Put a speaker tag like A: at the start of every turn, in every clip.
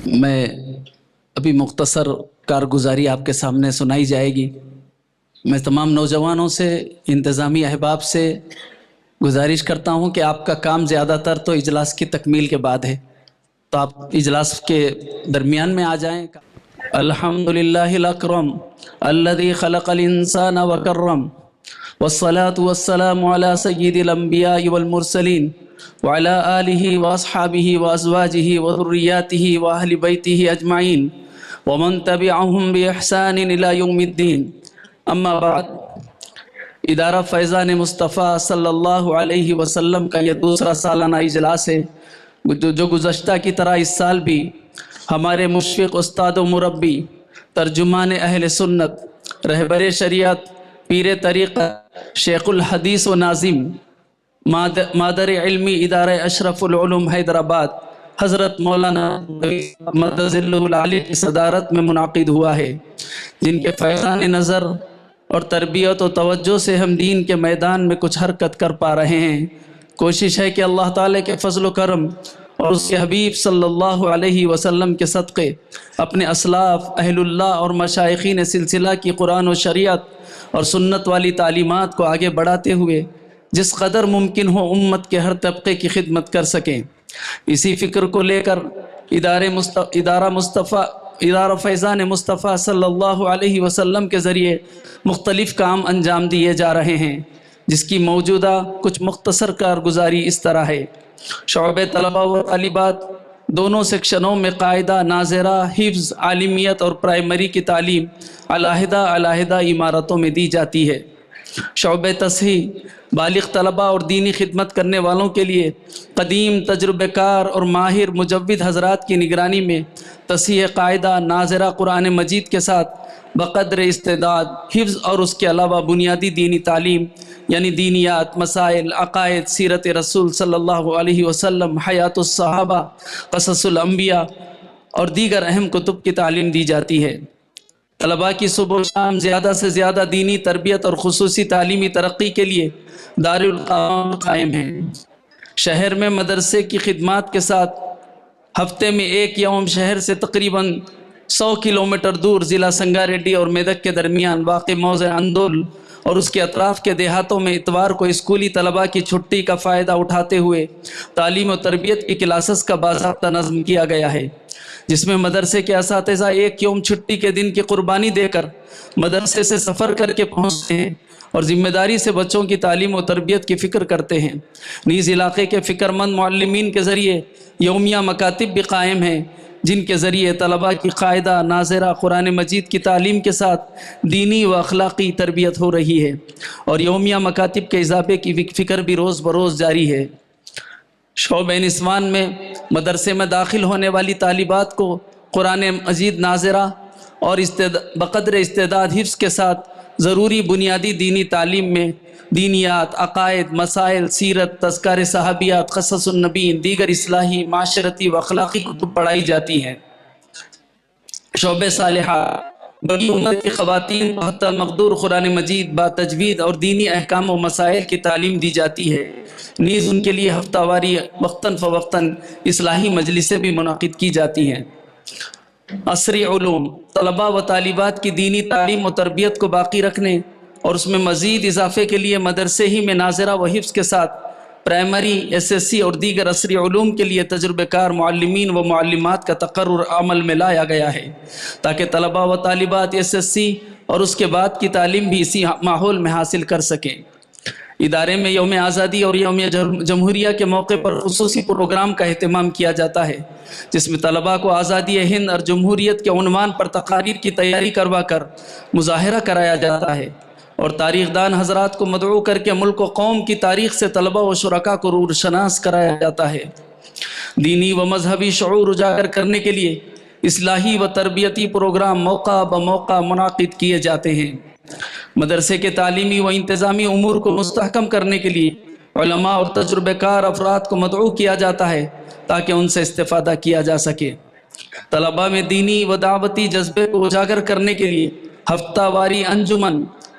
A: میں ابھی مختصر کارگزاری آپ کے سامنے سنائی جائے گی۔ میں تمام نوجوانوں سے، انتظامی احباب سے گزارش کرتا ہوں کہ آپ کا کام زیادہ تر تو اجلاس کی تکمیل کے بعد ہے، تو آپ اجلاس کے درمیان میں آ جائیں۔ الحمدللہ الاکرم الذی خلق الانسان وکرم، والصلاة والسلام على سید الانبیاء والمرسلین وعلى آلہ واصحابہ وازواجہ وذریاتہ واہل بیتہ اجمعین ومن تبعہم بإحسان الى یوم الدین۔ اما بعد، ادارہ فیضان مصطفیٰ صلی اللہ علیہ وسلم کا یہ دوسرا سالانہ اجلاس ہے، جو گزشتہ کی طرح اس سال بھی ہمارے مشفق استاد و مربی، ترجمان اہل سنت، رہبر شریعت، پیر طریقت، شیخ الحدیث و ناظم، مادر علمی ادارہ اشرف العلوم حیدرآباد، حضرت مولانا مدظ اللہ العالی کی صدارت میں منعقد ہوا ہے، جن کے فیضان نظر اور تربیت و توجہ سے ہم دین کے میدان میں کچھ حرکت کر پا رہے ہیں۔ کوشش ہے کہ اللہ تعالیٰ کے فضل و کرم اور اس کے حبیب صلی اللہ علیہ وسلم کے صدقے اپنے اسلاف، اہل اللہ اور مشائخین سلسلہ کی قرآن و شریعت اور سنت والی تعلیمات کو آگے بڑھاتے ہوئے جس قدر ممکن ہو امت کے ہر طبقے کی خدمت کر سکیں۔ اسی فکر کو لے کر ادارہ فیضان مصطفیٰ صلی اللہ علیہ وسلم کے ذریعے مختلف کام انجام دیے جا رہے ہیں، جس کی موجودہ کچھ مختصر کارگزاری اس طرح ہے۔ شعبہ طلبہ و طالبات دونوں سیکشنوں میں قاعدہ، ناظرہ، حفظ، عالمیت اور پرائمری کی تعلیم علیحدہ عمارتوں میں دی جاتی ہے۔ شعبہ تصحیح بالغ طلبہ اور دینی خدمت کرنے والوں کے لیے قدیم، تجربہ کار اور ماہر مجود حضرات کی نگرانی میں تصحیح قاعدہ، ناظرہ قرآن مجید کے ساتھ بقدر استعداد حفظ اور اس کے علاوہ بنیادی دینی تعلیم یعنی دینیات، مسائل، عقائد، سیرت رسول صلی اللہ علیہ وسلم، حیات الصحابہ، قصص الانبیاء اور دیگر اہم کتب کی تعلیم دی جاتی ہے۔ طلباء کی صبح و شام زیادہ سے زیادہ دینی تربیت اور خصوصی تعلیمی ترقی کے لیے دارالقرآن قائم ہے۔ شہر میں مدرسے کی خدمات کے ساتھ ہفتے میں ایک یوم شہر سے تقریباً 100 کلومیٹر دور ضلع سنگاریڈی اور میدک کے درمیان واقع موضع اندول اور اس کے اطراف کے دیہاتوں میں اتوار کو اسکولی طلباء کی چھٹی کا فائدہ اٹھاتے ہوئے تعلیم و تربیت کی کلاسز کا باضابطہ نظم کیا گیا ہے، جس میں مدرسے کے اساتذہ ایک یوم چھٹی کے دن کی قربانی دے کر مدرسے سے سفر کر کے پہنچتے ہیں اور ذمہ داری سے بچوں کی تعلیم و تربیت کی فکر کرتے ہیں۔ نیز علاقے کے فکر مند معلمین کے ذریعے یومیہ مکاتب بھی قائم ہیں، جن کے ذریعے طلباء کی قاعدہ، ناظرہ قرآن مجید کی تعلیم کے ساتھ دینی و اخلاقی تربیت ہو رہی ہے، اور یومیہ مکاتب کے اضافے کی فکر بھی روز بروز جاری ہے۔ شعبہ نسوان میں مدرسے میں داخل ہونے والی طالبات کو قرآن مجید ناظرہ اور بقدر استعداد حفظ کے ساتھ ضروری بنیادی دینی تعلیم میں دینیات، عقائد، مسائل، سیرت، تذکار صحابیات، قصص النبیین، دیگر اصلاحی، معاشرتی و اخلاقی کتب پڑھائی جاتی ہیں۔ شعبہ صالحات بڑی عمر کی خواتین کو حتی المقدور قرآن مجید با تجوید اور دینی احکام و مسائل کی تعلیم دی جاتی ہے۔ نیز ان کے لیے ہفتہ واری وقتاً فوقتاً اصلاحی مجلسیں بھی منعقد کی جاتی ہیں۔ عصری علوم طلباء و طالبات کی دینی تعلیم و تربیت کو باقی رکھنے اور اس میں مزید اضافے کے لیے مدرسے ہی میں ناظرہ و حفظ کے ساتھ پرائمری، SSC اور دیگر عصری علوم کے لیے تجربہ کار معلمین و معلمات کا تقرر عمل میں لایا گیا ہے، تاکہ طلباء و طالبات SSC اور اس کے بعد کی تعلیم بھی اسی ماحول میں حاصل کر سکیں۔ ادارے میں یوم آزادی اور یوم جمہوریہ کے موقع پر خصوصی پروگرام کا اہتمام کیا جاتا ہے، جس میں طلباء کو آزادی ہند اور جمہوریت کے عنوان پر تقاریر کی تیاری کروا کر مظاہرہ کرایا جاتا ہے، اور تاریخ دان حضرات کو مدعو کر کے ملک و قوم کی تاریخ سے طلباء و شرکاء کو روشناس کرایا جاتا ہے۔ دینی و مذہبی شعور اجاگر کرنے کے لیے اصلاحی و تربیتی پروگرام موقع بموقع منعقد کیے جاتے ہیں۔ مدرسے کے تعلیمی و انتظامی امور کو مستحکم کرنے کے لیے علماء اور تجربہ کار افراد کو مدعو کیا جاتا ہے تاکہ ان سے استفادہ کیا جا سکے۔ طلباء میں دینی و دعوتی جذبے کو اجاگر کرنے کے لیے ہفتہ واری انجمن،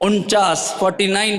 A: 49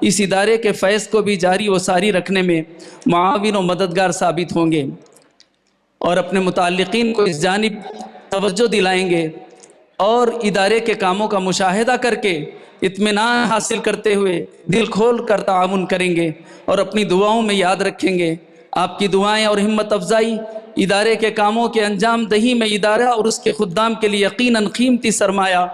A: اس ادارے کے فیض کو بھی جاری و ساری رکھنے میں معاون و مددگار ثابت ہوں گے اور اپنے متعلقین کو اس جانب توجہ دلائیں گے اور ادارے کے کاموں کا مشاہدہ کر کے اطمینان حاصل کرتے ہوئے دل کھول کر تعاون کریں گے اور اپنی دعاؤں میں یاد رکھیں گے۔ آپ کی دعائیں اور ہمت افزائی ادارے کے کاموں کے انجام دہی میں ادارہ اور اس کے خدام کے لیے یقیناً قیمتی سرمایہ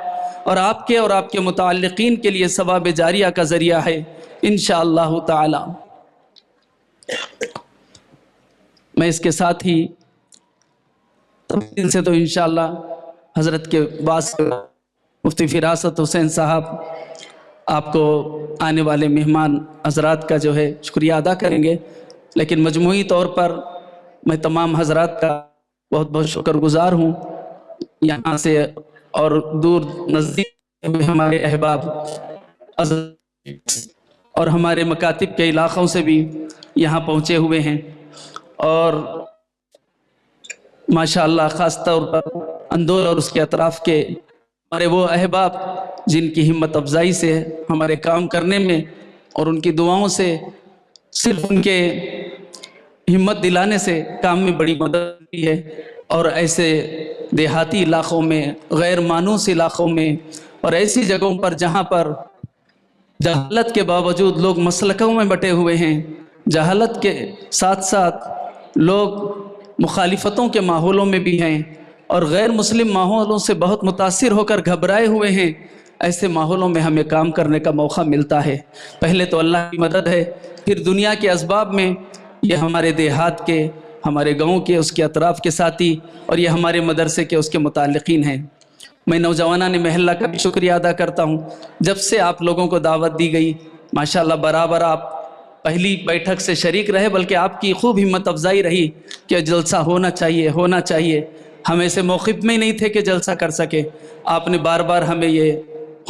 A: اور آپ کے متعلقین کے لیے ثواب جاریہ کا ذریعہ ہے انشاءاللہ تعالی۔ میں اس کے ساتھ ہی تفصیل سے تو انشاءاللہ حضرت کے بعد مفتی فراست حسین صاحب آپ کو آنے والے مہمان حضرات کا جو ہے شکریہ ادا کریں گے، لیکن مجموعی طور پر میں تمام حضرات کا بہت بہت شکر گزار ہوں، یہاں سے اور دور نزدیک میں ہمارے احباب اور ہمارے مکاتب کے علاقوں سے بھی یہاں پہنچے ہوئے ہیں، اور ماشاءاللہ خاص طور پر اندور اور اس کے اطراف کے ہمارے وہ احباب جن کی ہمت افزائی سے ہمارے کام کرنے میں اور ان کی دعاؤں سے صرف ان کے ہمت دلانے سے کام میں بڑی مدد کی ہے، اور ایسے دیہاتی علاقوں میں، غیر مانوس علاقوں میں اور ایسی جگہوں پر جہاں پر جہالت کے باوجود لوگ مسلکوں میں بٹے ہوئے ہیں، جہالت کے ساتھ ساتھ لوگ مخالفتوں کے ماحولوں میں بھی ہیں اور غیر مسلم ماحولوں سے بہت متاثر ہو کر گھبرائے ہوئے ہیں، ایسے ماحولوں میں ہمیں کام کرنے کا موقع ملتا ہے۔ پہلے تو اللہ کی مدد ہے، پھر دنیا کے اسباب میں یہ ہمارے دیہات کے، ہمارے گاؤں کے، اس کے اطراف کے ساتھی اور یہ ہمارے مدرسے کے اس کے متعلقین ہیں۔ میں نوجوانان محلہ کا بھی شکریہ ادا کرتا ہوں، جب سے آپ لوگوں کو دعوت دی گئی ماشاءاللہ برابر آپ پہلی بیٹھک سے شریک رہے، بلکہ آپ کی خوب ہمت افزائی رہی کہ جلسہ ہونا چاہیے۔ ہم ایسے موقف میں نہیں تھے کہ جلسہ کر سکے، آپ نے بار بار ہمیں یہ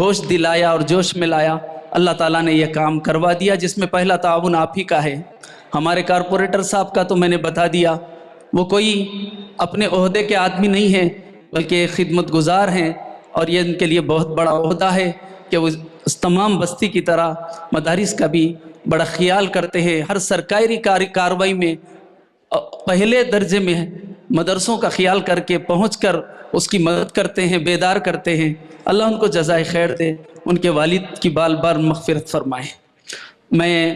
A: ہوش دلایا اور جوش میں لایا، اللہ تعالیٰ نے یہ کام کروا دیا جس میں پہلا تعاون آپ ہی کا ہے۔ ہمارے کارپوریٹر صاحب کا تو میں نے بتا دیا، وہ کوئی اپنے عہدے کے آدمی نہیں ہیں بلکہ ایک خدمت گزار ہیں، اور یہ ان کے لیے بہت بڑا عہدہ ہے کہ وہ اس تمام بستی کی طرح مدارس کا بھی بڑا خیال کرتے ہیں، ہر سرکاری کارروائی میں پہلے درجے میں مدرسوں کا خیال کر کے پہنچ کر اس کی مدد کرتے ہیں، بیدار کرتے ہیں۔ اللہ ان کو جزائے خیر دے، ان کے والد کی بال بار مغفرت فرمائے۔ میں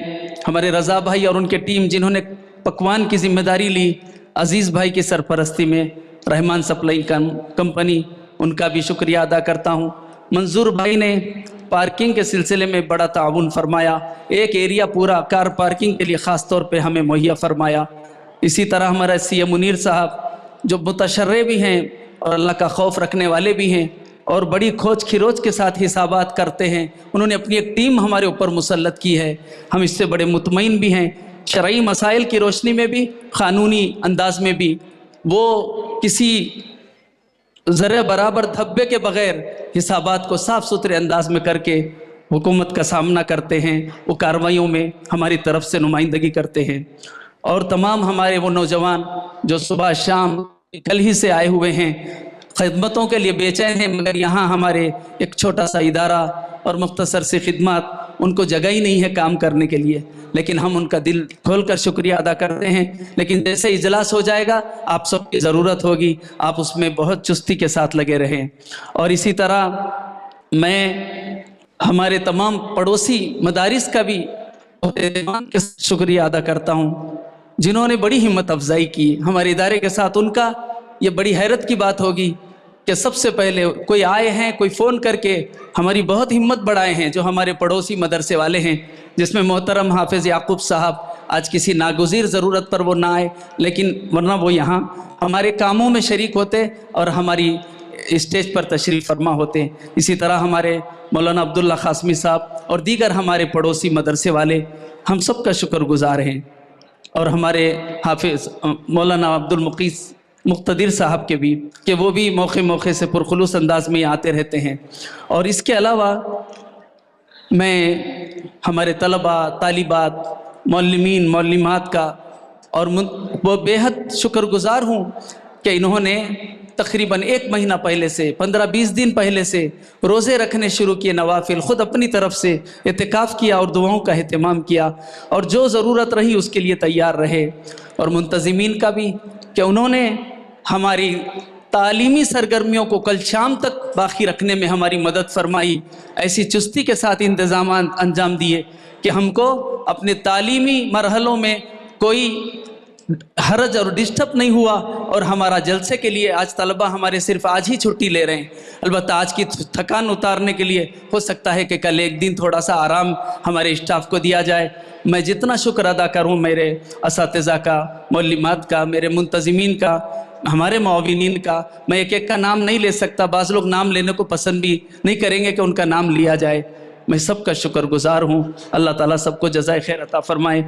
A: ہمارے رضا بھائی اور ان کے ٹیم جنہوں نے پکوان کی ذمہ داری لی، عزیز بھائی کی سرپرستی میں، رحمان سپلائی کمپنی، ان کا بھی شکریہ ادا کرتا ہوں۔ منظور بھائی نے پارکنگ کے سلسلے میں بڑا تعاون فرمایا، ایک ایریا پورا کار پارکنگ کے لیے خاص طور پہ ہمیں مہیا فرمایا۔ اسی طرح ہمارا سی ایم منیر صاحب جو متشرع بھی ہیں اور اللہ کا خوف رکھنے والے بھی ہیں اور بڑی کھوج کھروچ کے ساتھ حسابات کرتے ہیں، انہوں نے اپنی ایک ٹیم ہمارے اوپر مسلط کی ہے، ہم اس سے بڑے مطمئن بھی ہیں۔ شرعی مسائل کی روشنی میں بھی، قانونی انداز میں بھی، وہ کسی ذرہ برابر دھبے کے بغیر حسابات کو صاف ستھرے انداز میں کر کے حکومت کا سامنا کرتے ہیں، وہ کارروائیوں میں ہماری طرف سے نمائندگی کرتے ہیں۔ اور تمام ہمارے وہ نوجوان جو صبح شام کل ہی سے آئے ہوئے ہیں، خدمتوں کے لیے بے چین ہیں، مگر یہاں ہمارے ایک چھوٹا سا ادارہ اور مختصر سی خدمات، ان کو جگہ ہی نہیں ہے کام کرنے کے لیے، لیکن ہم ان کا دل کھول کر شکریہ ادا کرتے ہیں۔ لیکن جیسے اجلاس ہو جائے گا آپ سب کی ضرورت ہوگی، آپ اس میں بہت چستی کے ساتھ لگے رہیں۔ اور اسی طرح میں ہمارے تمام پڑوسی مدارس کا بھی شکریہ ادا کرتا ہوں، جنہوں نے بڑی ہمت افزائی کی ہمارے ادارے کے ساتھ۔ ان کا یہ بڑی حیرت کی بات ہوگی کہ سب سے پہلے کوئی آئے ہیں، کوئی فون کر کے ہماری بہت ہمت بڑھائے ہیں، جو ہمارے پڑوسی مدرسے والے ہیں، جس میں محترم حافظ یعقوب صاحب، آج کسی ناگزیر ضرورت پر وہ نہ آئے، لیکن ورنہ وہ یہاں ہمارے کاموں میں شریک ہوتے اور ہماری اسٹیج پر تشریف فرما ہوتے۔ اسی طرح ہمارے مولانا عبداللہ قاسمی صاحب اور دیگر ہمارے پڑوسی مدرسے والے، ہم سب کا شکر گزار ہیں۔ اور ہمارے حافظ مولانا عبدالمقیس مقتدر صاحب کے بھی، کہ وہ بھی موقع سے پرخلوص انداز میں آتے رہتے ہیں۔ اور اس کے علاوہ میں ہمارے طلباء، طالبات، معلمین، معلمات کا اور وہ بے حد شکر گزار ہوں کہ انہوں نے تقریباً 1 مہینہ پہلے سے 15-20 دن پہلے سے روزے رکھنے شروع کیے نوافل، خود اپنی طرف سے اعتکاف کیا اور دعاؤں کا اہتمام کیا، اور جو ضرورت رہی اس کے لیے تیار رہے، اور منتظمین کا بھی کہ انہوں نے ہماری تعلیمی سرگرمیوں کو کل شام تک باقی رکھنے میں ہماری مدد فرمائی، ایسی چستی کے ساتھ انتظامات انجام دیے کہ ہم کو اپنے تعلیمی مرحلوں میں کوئی حرج اور ڈسٹرب نہیں ہوا، اور ہمارا جلسے کے لیے آج طلبہ ہمارے صرف آج ہی چھٹی لے رہے ہیں، البتہ آج کی تھکان اتارنے کے لیے ہو سکتا ہے کہ کل ایک دن تھوڑا سا آرام ہمارے اسٹاف کو دیا جائے۔ میں جتنا شکر ادا کروں میرے اساتذہ کا، معلمات کا، میرے منتظمین کا، ہمارے معاونین کا، میں ایک ایک کا نام نہیں لے سکتا، بعض لوگ نام لینے کو پسند بھی نہیں کریں گے کہ ان کا نام لیا جائے، میں سب کا شکر گزار ہوں۔ اللہ تعالیٰ سب کو جزائے خیر عطا فرمائے۔